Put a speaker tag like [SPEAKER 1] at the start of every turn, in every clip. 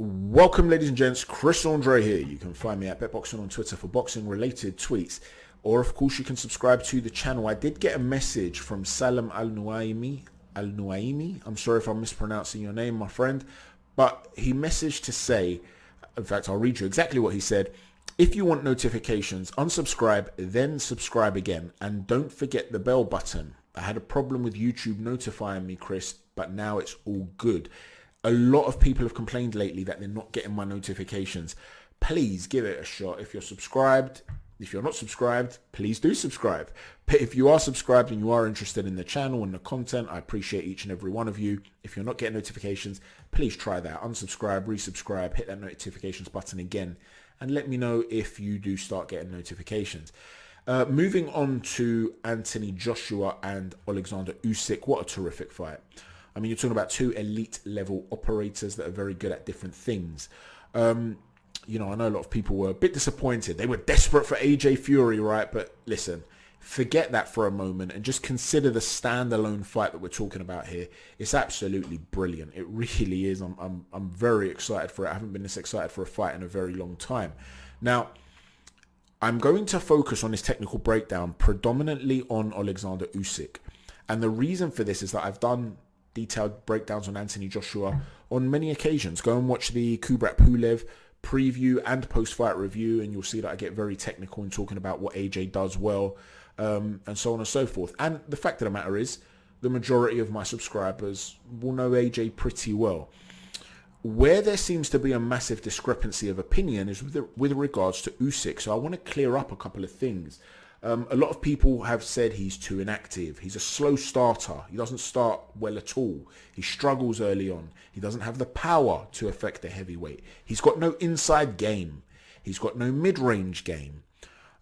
[SPEAKER 1] Welcome, ladies and gents. Chris Andre here. You can find me at BetBoxing on Twitter for boxing-related tweets. Or, of course, you can subscribe to the channel. I did get a message from Salam Al-Nuaimi. I'm sorry if I'm mispronouncing your name, my friend. But he messaged to say, in fact, I'll read you exactly what he said. If you want notifications, unsubscribe, then subscribe again. And don't forget the bell button. I had a problem with YouTube notifying me, Chris, but now it's all good. A lot of people have complained lately that they're not getting my notifications. Please give it a shot. If you're subscribed, if you're not subscribed, please do subscribe. But if you are subscribed and you are interested in the channel and the content, I appreciate each and every one of you. If you're not getting notifications, please try that. Unsubscribe, resubscribe, hit that notifications button again, and let me know if you do start getting notifications. Moving on to Anthony Joshua and Alexander-Usyk. What a terrific fight. I mean, you're talking about two elite level operators that are very good at different things. You know, I know a lot of people were a bit disappointed. They were desperate for AJ Fury, right? But listen, forget that for a moment and just consider the standalone fight that we're talking about here. It's absolutely brilliant. It really is. I'm very excited for it. I haven't been this excited for a fight in a very long time. Now, I'm going to focus on this technical breakdown predominantly on Alexander-Usyk. And the reason for this is that I've done detailed breakdowns on Anthony Joshua on many occasions. Go and watch the Kubrat Pulev preview and post-fight review, and you'll see that I get very technical in talking about what AJ does well, and so on and so forth. And the fact of the matter is, the majority of my subscribers will know AJ pretty well. Where there seems to be a massive discrepancy of opinion is with regards to Usyk. So I want to clear up a couple of things. A lot of people have said he's too inactive. He's a slow starter. He doesn't start well at all. He struggles early on. He doesn't have the power to affect the heavyweight. He's got no inside game. He's got no mid-range game.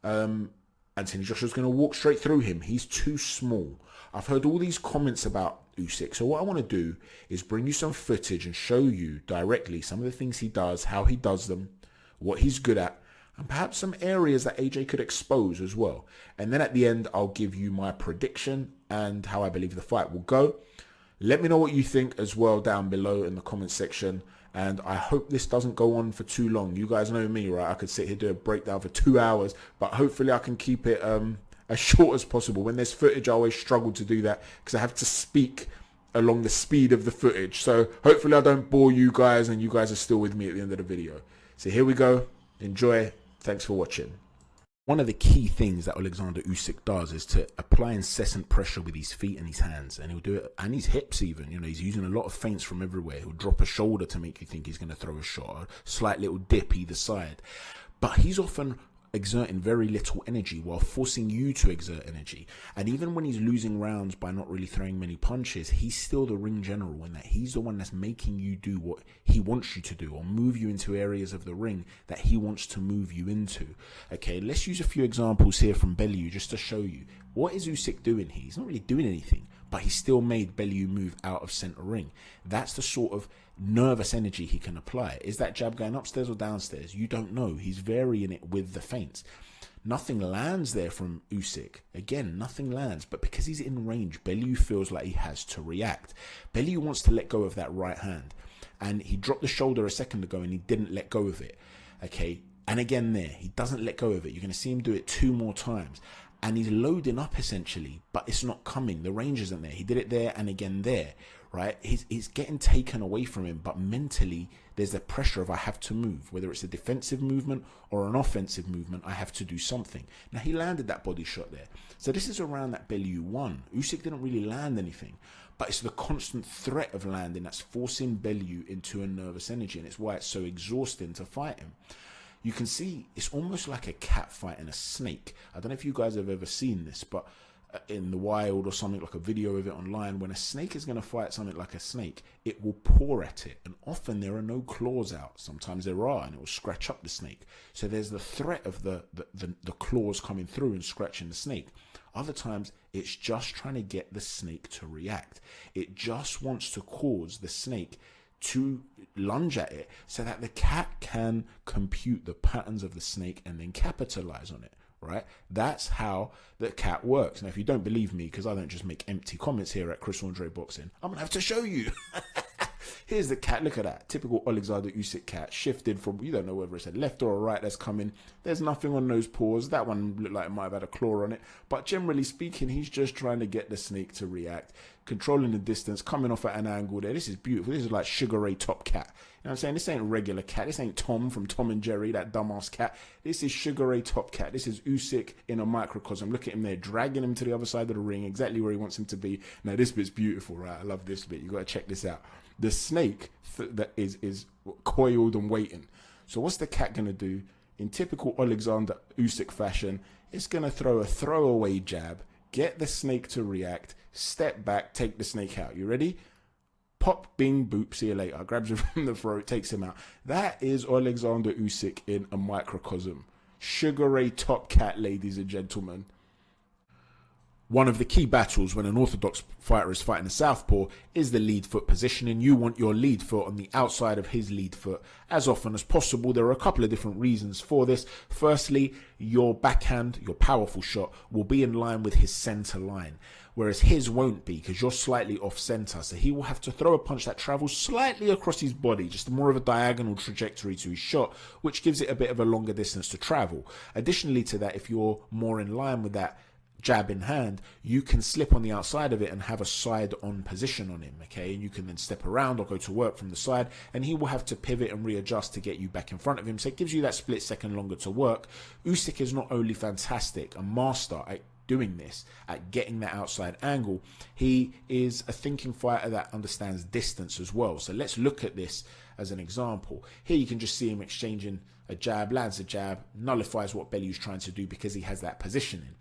[SPEAKER 1] Anthony Joshua's going to walk straight through him. He's too small. I've heard all these comments about Usyk. So what I want to do is bring you some footage and show you directly some of the things he does, how he does them, what he's good at, and perhaps some areas that AJ could expose as well. And then at the end, I'll give you my prediction and how I believe the fight will go. Let me know what you think as well down below in the comment section. And I hope this doesn't go on for too long. You guys know me, right? I could sit here do a breakdown for 2 hours, but hopefully I can keep it as short as possible. When there's footage, I always struggle to do that because I have to speak along the speed of the footage. So hopefully I don't bore you guys and you guys are still with me at the end of the video. So here we go. Enjoy. Thanks for watching. One of the key things that Alexander-Usyk does is to apply incessant pressure with his feet and his hands, and he'll do it, and his hips even. You know, he's using a lot of feints from everywhere. He'll drop a shoulder to make you think he's going to throw a shot, a slight little dip either side. But he's often exerting very little energy while forcing you to exert energy. And even when he's losing rounds by not really throwing many punches, he's still the ring general in that he's the one that's making you do what he wants you to do or move you into areas of the ring that he wants to move you into. Okay, let's use a few examples here from Bellew just to show you. What is Usyk doing here? He's not really doing anything, but he still made Bellew move out of center ring. That's the sort of nervous energy he can apply. Is that jab going upstairs or downstairs? You don't know. He's varying it with the feints. Nothing lands there from Usyk. Again, nothing lands, but because he's in range, Bellew feels like he has to react. Bellew wants to let go of that right hand, and he dropped the shoulder a second ago and he didn't let go of it. Okay, and again there, he doesn't let go of it. You're going to see him do it 2 more times. And he's loading up essentially, but it's not coming. The range isn't there. He did it there and again there, right? He's getting taken away from him, but mentally there's the pressure of I have to move. Whether it's a defensive movement or an offensive movement, I have to do something. Now he landed that body shot there. So this is around that Bellew won. Usyk didn't really land anything, but it's the constant threat of landing that's forcing Bellew into a nervous energy, and it's why it's so exhausting to fight him. You can see it's almost like a cat fighting a snake. I don't know if you guys have ever seen this, but in the wild or something, like a video of it online, when a snake is going to fight something like a snake, it will paw at it. And often there are no claws out. Sometimes there are, and it will scratch up the snake. So there's the threat of the claws coming through and scratching the snake. Other times, it's just trying to get the snake to react. It just wants to cause the snake to lunge at it so that the cat can compute the patterns of the snake and then capitalize on it, right? That's how the cat works. Now, if you don't believe me, because I don't just make empty comments here at Chris Andre Boxing, I'm going to have to show you. Here's the cat. Look at that. Typical Alexander Usyk cat. Shifted from, you don't know whether it's a left or a right that's coming. There's nothing on those paws. That one looked like it might have had a claw on it. But generally speaking, he's just trying to get the snake to react. Controlling the distance, coming off at an angle there. This is beautiful. This is like Sugar Ray Top Cat. You know what I'm saying? This ain't regular cat. This ain't Tom from Tom and Jerry, that dumbass cat. This is Sugar Ray Top Cat. This is Usyk in a microcosm. Look at him there, dragging him to the other side of the ring, exactly where he wants him to be. Now, this bit's beautiful, right? I love this bit. You got to check this out. The snake that is coiled and waiting. So what's the cat going to do? In typical Alexander Usyk fashion, it's going to throw a throwaway jab, get the snake to react, step back, take the snake out. You ready? Pop, bing, boop, see you later. Grabs him from the throat, takes him out. That is Alexander Usyk in a microcosm. Sugar Ray Top Cat, ladies and gentlemen. One of the key battles when an orthodox fighter is fighting a southpaw is the lead foot positioning. You want your lead foot on the outside of his lead foot as often as possible. There are a couple of different reasons for this. Firstly, your backhand, your powerful shot, will be in line with his center line, whereas his won't be because you're slightly off center. So he will have to throw a punch that travels slightly across his body, just more of a diagonal trajectory to his shot, which gives it a bit of a longer distance to travel. Additionally to that, if you're more in line with that jab in hand, you can slip on the outside of it and have a side on position on him, okay? And you can then step around or go to work from the side, and he will have to pivot and readjust to get you back in front of him. So it gives you that split second longer to work. Usyk is not only fantastic, a master at doing this, at getting that outside angle, he is a thinking fighter that understands distance as well. So let's look at this as an example. Here you can just see him exchanging a jab, lands a jab, nullifies what Bellew's trying to do because he has that positioning.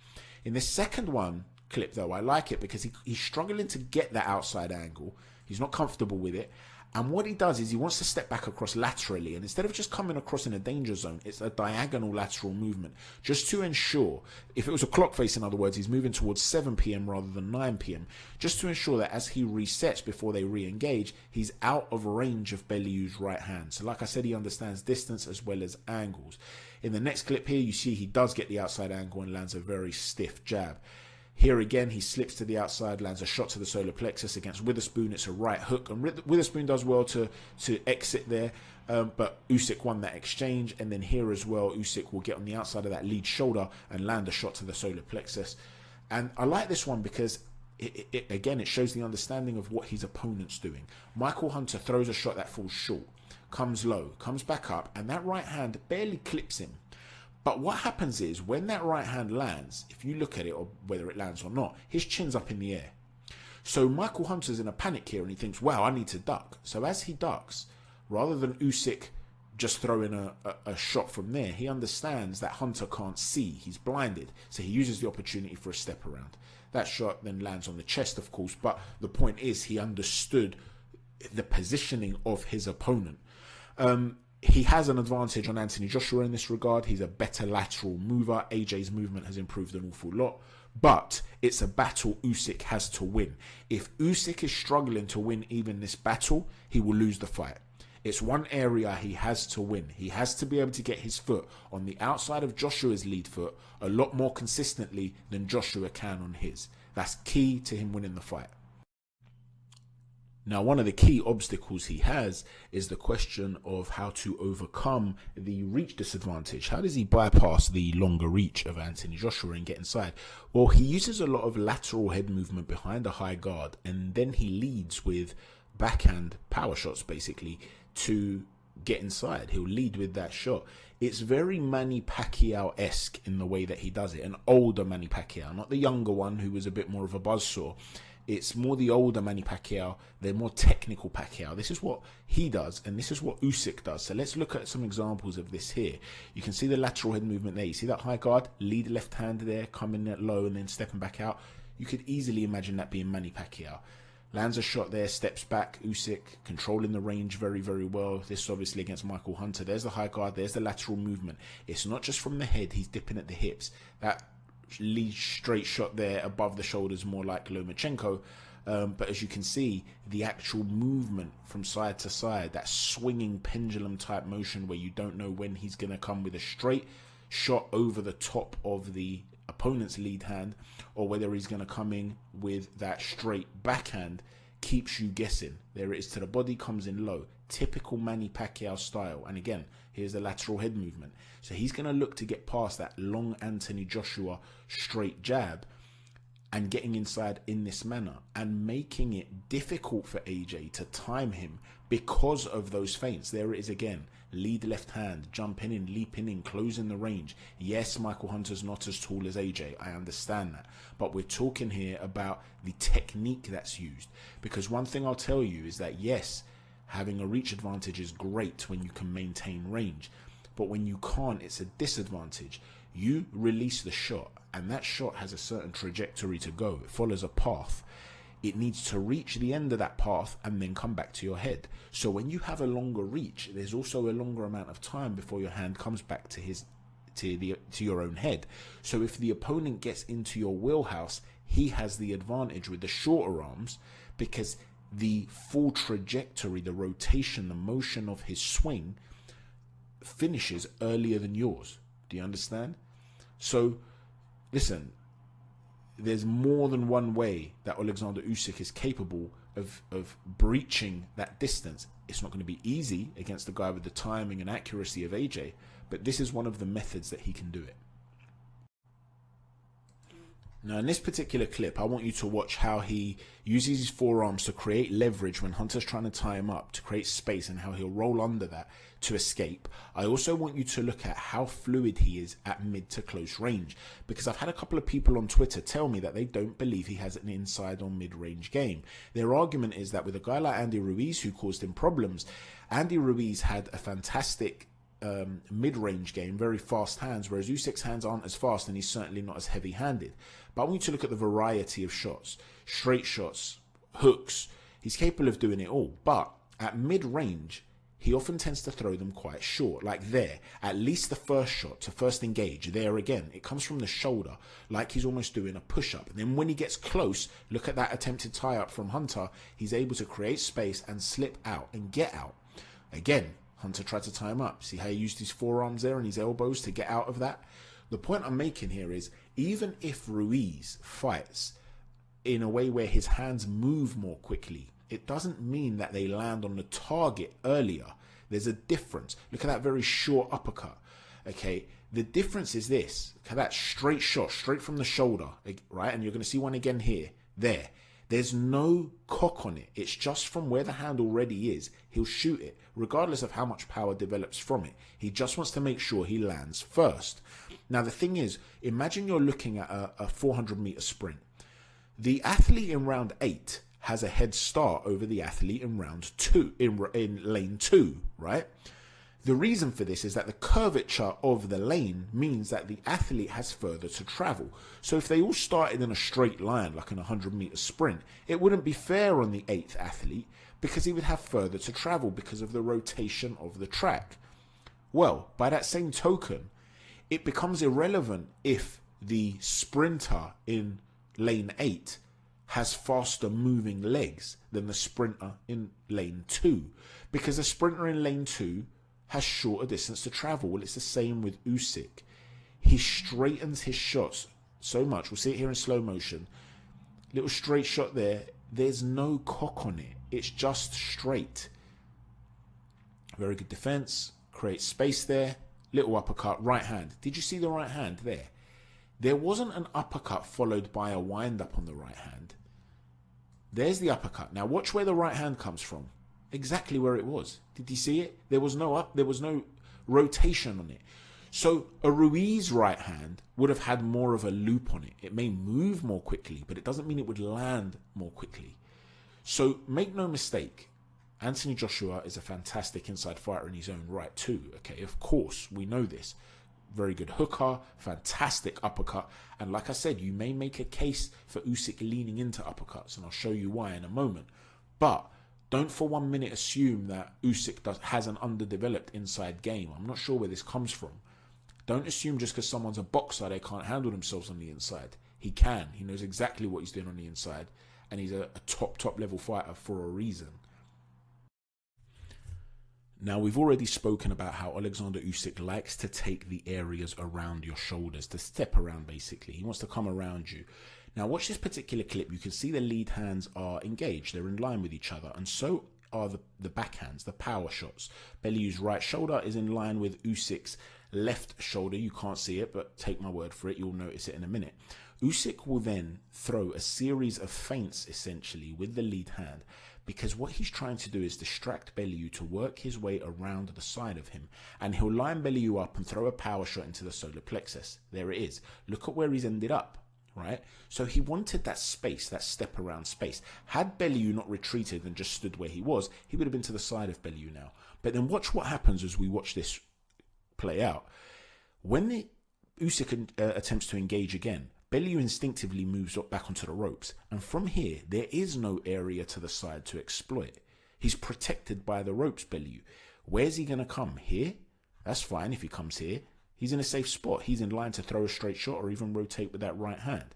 [SPEAKER 1] In this second one clip, though, I like it because he's struggling to get that outside angle. He's not comfortable with it. And what he does is he wants to step back across laterally. And instead of just coming across in a danger zone, it's a diagonal lateral movement. Just to ensure, if it was a clock face, in other words, he's moving towards 7 p.m. rather than 9 p.m. Just to ensure that as he resets before they re-engage, he's out of range of Bellew's right hand. So like I said, he understands distance as well as angles. In the next clip here, you see he does get the outside angle and lands a very stiff jab. Here again, he slips to the outside, lands a shot to the solar plexus. Against Witherspoon, it's a right hook. And Witherspoon does well to exit there, but Usyk won that exchange. And then here as well, Usyk will get on the outside of that lead shoulder and land a shot to the solar plexus. And I like this one because, again, it shows the understanding of what his opponent's doing. Michael Hunter throws a shot that falls short, comes low, comes back up, and that right hand barely clips him. But what happens is when that right hand lands, if you look at it, or whether it lands or not, his chin's up in the air. So Michael Hunter's in a panic here and he thinks, wow, I need to duck. So as he ducks, rather than Usyk just throwing a shot from there, he understands that Hunter can't see. He's blinded. So he uses the opportunity for a step around. That shot then lands on the chest, of course. But the point is he understood the positioning of his opponent. He has an advantage on Anthony Joshua in this regard. He's a better lateral mover. AJ's movement has improved an awful lot. But it's a battle Usyk has to win. If Usyk is struggling to win even this battle, he will lose the fight. It's one area he has to win. He has to be able to get his foot on the outside of Joshua's lead foot a lot more consistently than Joshua can on his. That's key to him winning the fight. Now, one of the key obstacles he has is the question of how to overcome the reach disadvantage. How does he bypass the longer reach of Anthony Joshua and get inside? Well, he uses a lot of lateral head movement behind a high guard, and then he leads with backhand power shots, basically, to get inside. He'll lead with that shot. It's very Manny Pacquiao-esque in the way that he does it. An older Manny Pacquiao, not the younger one who was a bit more of a buzzsaw. It's more the older Manny Pacquiao, the more technical Pacquiao. This is what he does, and this is what Usyk does. So let's look at some examples of this here. You can see the lateral head movement there. You see that high guard, lead left hand there, coming at low and then stepping back out. You could easily imagine that being Manny Pacquiao. Lands a shot there, steps back, Usyk controlling the range very, very well. This obviously against Michael Hunter. There's the high guard, there's the lateral movement. It's not just from the head, he's dipping at the hips. That lead straight shot there above the shoulders, more like Lomachenko. But as you can see, the actual movement from side to side, that swinging pendulum type motion where you don't know when he's going to come with a straight shot over the top of the opponent's lead hand or whether he's going to come in with that straight backhand, keeps you guessing. There it is to the body, comes in low. Typical Manny Pacquiao style. And again, here's the lateral head movement. So he's going to look to get past that long Anthony Joshua straight jab and getting inside in this manner and making it difficult for AJ to time him because of those feints. There it is again. Lead left hand, jumping in, leaping in, closing the range. Yes, Michael Hunter's not as tall as AJ. I understand that. But we're talking here about the technique that's used. Because one thing I'll tell you is that, yes, having a reach advantage is great when you can maintain range. But when you can't, it's a disadvantage. You release the shot, and that shot has a certain trajectory to go. It follows a path. It needs to reach the end of that path and then come back to your head. So when you have a longer reach, there's also a longer amount of time before your hand comes back to your own head. So if the opponent gets into your wheelhouse, he has the advantage with the shorter arms because the full trajectory, the rotation, the motion of his swing finishes earlier than yours. Do you understand? So, listen, there's more than one way that Alexander Usyk is capable of breaching that distance. It's not going to be easy against a guy with the timing and accuracy of AJ, but this is one of the methods that he can do it. Now, in this particular clip, I want you to watch how he uses his forearms to create leverage when Hunter's trying to tie him up, to create space, and how he'll roll under that to escape. I also want you to look at how fluid he is at mid to close range, because I've had a couple of people on Twitter tell me that they don't believe he has an inside or mid-range game. Their argument is that with a guy like Andy Ruiz, who caused him problems, Andy Ruiz had a fantastic mid-range game, very fast hands, whereas Usyk's hands aren't as fast and he's certainly not as heavy-handed. But I want you to look at the variety of shots, straight shots, hooks. He's capable of doing it all, but at mid-range, he often tends to throw them quite short, like there. At least the first shot, to first engage, there again, it comes from the shoulder, like he's almost doing a push-up. And then when he gets close, look at that attempted tie-up from Hunter. He's able to create space and slip out and get out. Again, Hunter tried to tie him up. See how he used his forearms there and his elbows to get out of that? The point I'm making here is, even if Ruiz fights in a way where his hands move more quickly, it doesn't mean that they land on the target earlier. There's a difference. Look at that very short uppercut. Okay, the difference is this. Look at that straight shot, straight from the shoulder, right? And you're going to see one again here. There. There's no cock on it. It's just from where the hand already is. He'll shoot it, regardless of how much power develops from it. He just wants to make sure he lands first. Now, the thing is, imagine you're looking at a 400-meter sprint. The athlete in round 8 has a head start over the athlete in round 2, in lane 2, right? The reason for this is that the curvature of the lane means that the athlete has further to travel. So if they all started in a straight line, like in a 100-meter sprint, it wouldn't be fair on the 8th athlete because he would have further to travel because of the rotation of the track. Well, by that same token, it becomes irrelevant if the sprinter in lane 8 has faster moving legs than the sprinter in lane 2, because the sprinter in lane 2 has shorter distance to travel. Well, it's the same with Usyk. He straightens his shots so much. We'll see it here in slow motion. Little straight shot there. There's no cock on it. It's just straight. Very good defense. Create space there. Little uppercut, right hand. Did you see the right hand there? There wasn't an uppercut followed by a wind-up on the right hand. There's the uppercut. Now watch where the right hand comes from. Exactly where it was. Did you see it? There was no rotation on it. So a Ruiz right hand would have had more of a loop on it. It may move more quickly, but it doesn't mean it would land more quickly. So make no mistake, Anthony Joshua is a fantastic inside fighter in his own right too. Okay, of course, we know this. Very good hooker, fantastic uppercut. And like I said, you may make a case for Usyk leaning into uppercuts, and I'll show you why in a moment. But don't for 1 minute assume that Usyk has an underdeveloped inside game. I'm not sure where this comes from. Don't assume just because someone's a boxer they can't handle themselves on the inside. He can. He knows exactly what he's doing on the inside. And he's a top level fighter for a reason. Now, we've already spoken about how Alexander Usyk likes to take the areas around your shoulders, to step around basically. He wants to come around you. Now watch this particular clip. You can see the lead hands are engaged. They're in line with each other, and so are the backhands, the power shots. Bellew's right shoulder is in line with Usyk's left shoulder. You can't see it, but take my word for it, you'll notice it in a minute. Usyk will then throw a series of feints, essentially, with the lead hand, because what he's trying to do is distract Bellew to work his way around the side of him, and he'll line Bellew up and throw a power shot into the solar plexus. There it is. Look at where he's ended up. Right? So he wanted that space, that step around space. Had Bellew not retreated and just stood where he was, he would have been to the side of Bellew now. But then watch what happens as we watch this play out. When the Usyk attempts to engage again, Bellew instinctively moves up back onto the ropes. And from here, there is no area to the side to exploit. He's protected by the ropes, Bellew. Where's he going to come? Here? That's fine if he comes here. He's in a safe spot. He's in line to throw a straight shot or even rotate with that right hand.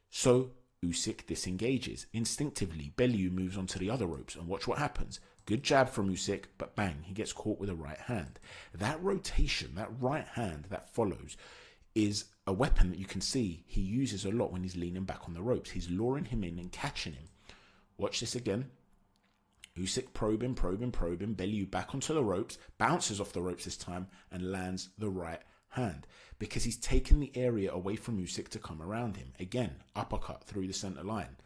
[SPEAKER 1] So Usyk disengages. Instinctively, Bellew moves onto the other ropes, and watch what happens. Good jab from Usyk, but bang, he gets caught with a right hand. That rotation, that right hand that follows, is a weapon that you can see he uses a lot when he's leaning back on the ropes. He's luring him in and catching him. Watch this again. Usyk probing. Bellew back onto the ropes, bounces off the ropes this time, and lands the right hand. Because he's taken the area away from Usyk to come around him. Again, uppercut through the center line.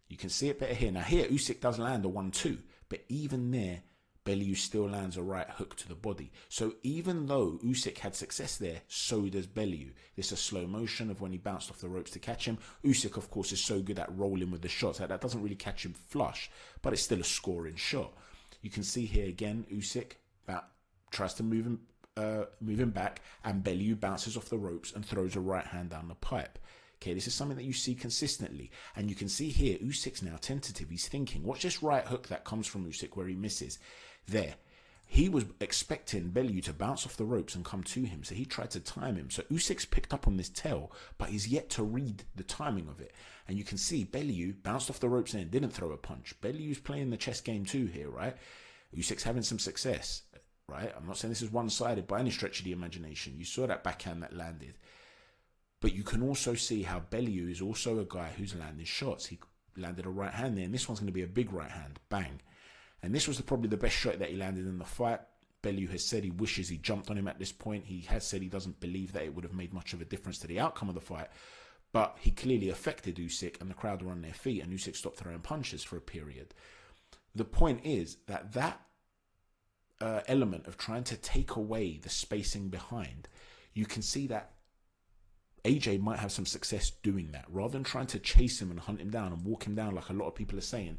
[SPEAKER 1] You can see it better here. Now here, Usyk does land a 1-2, but even there, Bellew still lands a right hook to the body. So even though Usyk had success there, so does Bellew. This is a slow motion of when he bounced off the ropes to catch him. Usyk, of course, is so good at rolling with the shots that doesn't really catch him flush, but it's still a scoring shot. You can see here again, Usyk tries to move him back, and Bellew bounces off the ropes and throws a right hand down the pipe. Okay, this is something that you see consistently. And you can see here, Usyk's now tentative. He's thinking, watch this right hook that comes from Usyk where he misses. There. He was expecting Bellew to bounce off the ropes and come to him, so he tried to time him. So Usyk's picked up on this tell, but he's yet to read the timing of it. And you can see Bellew bounced off the ropes and didn't throw a punch. Bellew's playing the chess game too here, right? Usyk's having some success, right? I'm not saying this is one-sided by any stretch of the imagination. You saw that backhand that landed. But you can also see how Bellew is also a guy who's landing shots. He landed a right hand there, and this one's going to be a big right hand. Bang. And this was probably the best shot that he landed in the fight. Bellew has said he wishes he jumped on him at this point. He has said he doesn't believe that it would have made much of a difference to the outcome of the fight. But he clearly affected Usyk, and the crowd were on their feet, and Usyk stopped throwing punches for a period. The point is that element of trying to take away the spacing behind, you can see that AJ might have some success doing that. Rather than trying to chase him and hunt him down and walk him down like a lot of people are saying,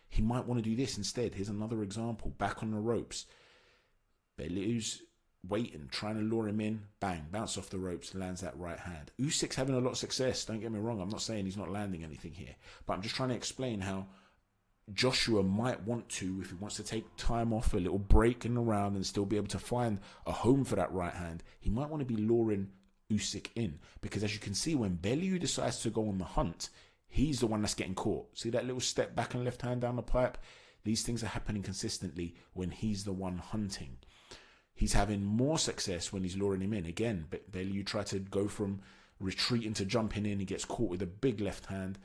[SPEAKER 1] he might want to do this instead. Here's another example. Back on the ropes. Bellew's waiting, trying to lure him in. Bang, bounce off the ropes, lands that right hand. Usyk's having a lot of success. Don't get me wrong. I'm not saying he's not landing anything here. But I'm just trying to explain how Joshua might want to, if he wants to take time off, a little break in the round and still be able to find a home for that right hand, he might want to be luring Usyk in. Because as you can see, when Bellew decides to go on the hunt, he's the one that's getting caught. See that little step back and left hand down the pipe? These things are happening consistently when he's the one hunting. He's having more success when he's luring him in. Again, Bellew tried to go from retreating to jumping in. He gets caught with a big left hand.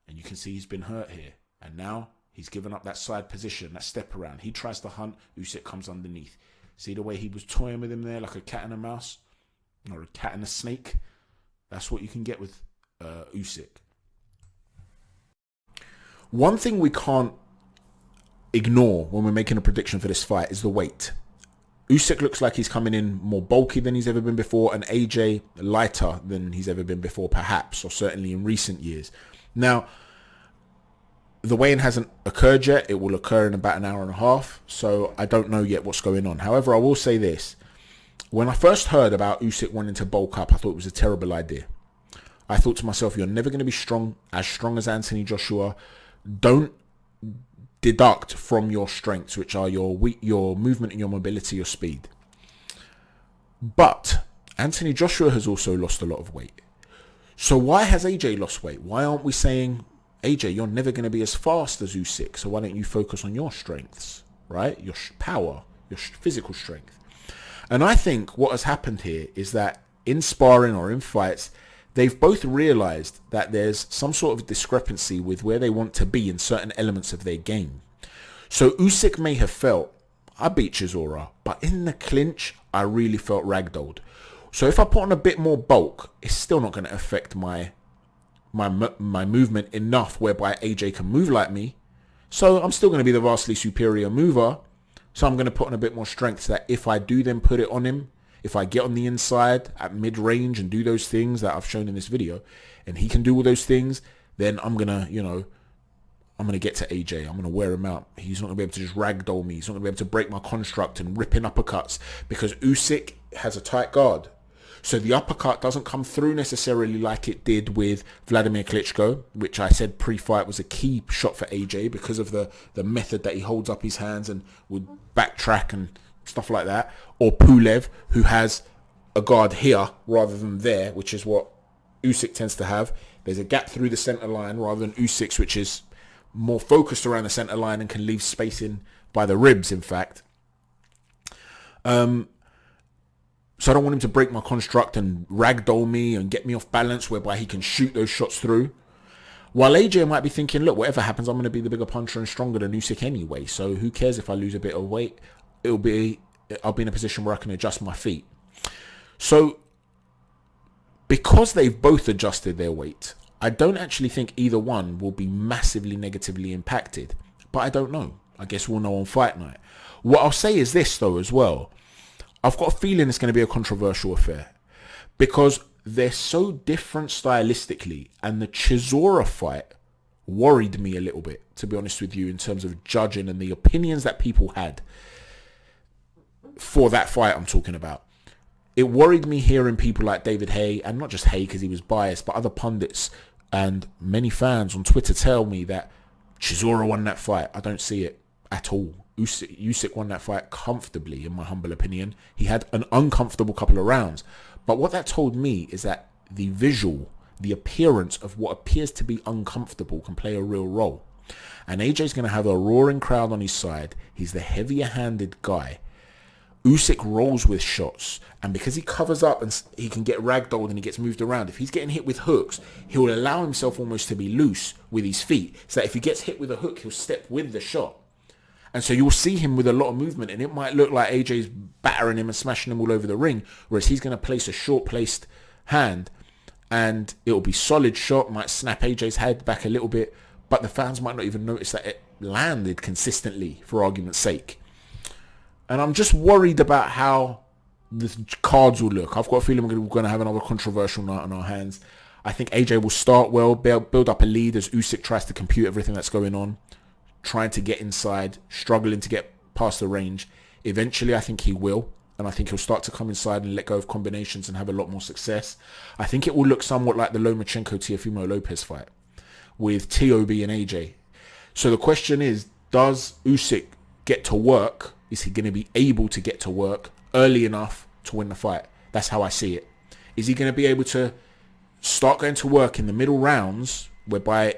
[SPEAKER 1] And you can see he's been hurt here. And now he's given up that side position, that step around. He tries to hunt. Usyk comes underneath. See the way he was toying with him there like a cat and a mouse? Or a cat and a snake? That's what you can get with Usyk. One thing we can't ignore when we're making a prediction for this fight is the weight. Usyk looks like he's coming in more bulky than he's ever been before, and AJ lighter than he's ever been before, perhaps, or certainly in recent years. Now, the weigh-in hasn't occurred yet. It will occur in about an hour and a half, so I don't know yet what's going on. However, I will say this. When I first heard about Usyk wanting to bulk up, I thought it was a terrible idea. I thought to myself, you're never going to be strong as Anthony Joshua. Don't deduct from your strengths, which are your movement and your mobility, your speed. But Anthony Joshua has also lost a lot of weight. So why has AJ lost weight? Why aren't we saying, AJ, you're never going to be as fast as Usyk, so why don't you focus on your strengths, right? Your power, your physical strength. And I think what has happened here is that in sparring or in fights, they've both realized that there's some sort of discrepancy with where they want to be in certain elements of their game. So Usyk may have felt, I beat Chisora, but in the clinch, I really felt ragdolled. So if I put on a bit more bulk, it's still not going to affect my movement enough whereby AJ can move like me. So I'm still going to be the vastly superior mover. So I'm going to put on a bit more strength so that if I do then put it on him, if I get on the inside at mid-range and do those things that I've shown in this video, and he can do all those things, then I'm going to, I'm going to get to AJ. I'm going to wear him out. He's not going to be able to just ragdoll me. He's not going to be able to break my construct and rip in uppercuts because Usyk has a tight guard. So the uppercut doesn't come through necessarily like it did with Vladimir Klitschko, which I said pre-fight was a key shot for AJ because of the method that he holds up his hands and would backtrack and stuff like that. Or Pulev, who has a guard here rather than there, which is what Usyk tends to have. There's a gap through the center line rather than Usyk's, which is more focused around the center line and can leave space in by the ribs, in fact. So I don't want him to break my construct and ragdoll me and get me off balance whereby he can shoot those shots through. While AJ might be thinking, look, whatever happens, I'm going to be the bigger puncher and stronger than Usyk anyway. So who cares if I lose a bit of weight? I'll be in a position where I can adjust my feet. So because they've both adjusted their weight, I don't actually think either one will be massively negatively impacted. But I don't know. I guess we'll know on fight night. What I'll say is this, though, as well. I've got a feeling it's going to be a controversial affair because they're so different stylistically, and the Chisora fight worried me a little bit, to be honest with you, in terms of judging and the opinions that people had for that fight I'm talking about. It worried me hearing people like David Hay, and not just Hay because he was biased, but other pundits and many fans on Twitter tell me that Chisora won that fight. I don't see it at all. Usyk won that fight comfortably, in my humble opinion. He had an uncomfortable couple of rounds. But what that told me is that the visual, the appearance of what appears to be uncomfortable can play a real role. And AJ's going to have a roaring crowd on his side. He's the heavier-handed guy. Usyk rolls with shots. And because he covers up and he can get ragdolled and he gets moved around, if he's getting hit with hooks, he'll allow himself almost to be loose with his feet. So that if he gets hit with a hook, he'll step with the shot. And so you'll see him with a lot of movement, and it might look like AJ's battering him and smashing him all over the ring, whereas he's going to place a short-placed hand, and it'll be solid shot, might snap AJ's head back a little bit, but the fans might not even notice that it landed consistently, for argument's sake. And I'm just worried about how the cards will look. I've got a feeling we're going to have another controversial night on our hands. I think AJ will start well, build up a lead as Usyk tries to compute everything that's going on, trying to get inside, struggling to get past the range. Eventually, I think he will, and I think he'll start to come inside and let go of combinations and have a lot more success. I think it will look somewhat like the Lomachenko-Teofimo Lopez fight with TOB and AJ. So the question is, does Usyk get to work? Is he going to be able to get to work early enough to win the fight? That's how I see it. Is he going to be able to start going to work in the middle rounds, whereby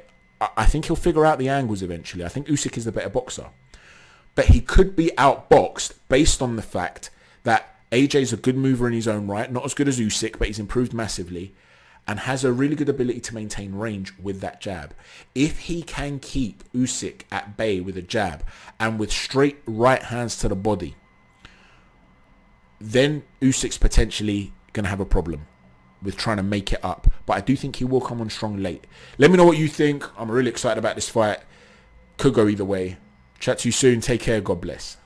[SPEAKER 1] I think he'll figure out the angles eventually. I think Usyk is the better boxer. But he could be outboxed based on the fact that AJ's a good mover in his own right, not as good as Usyk, but he's improved massively, and has a really good ability to maintain range with that jab. If he can keep Usyk at bay with a jab and with straight right hands to the body, then Usyk's potentially going to have a problem with trying to make it up. But I do think he will come on strong late. Let me know what you think. I'm really excited about this fight. Could go either way. Chat to you soon. Take care. God bless.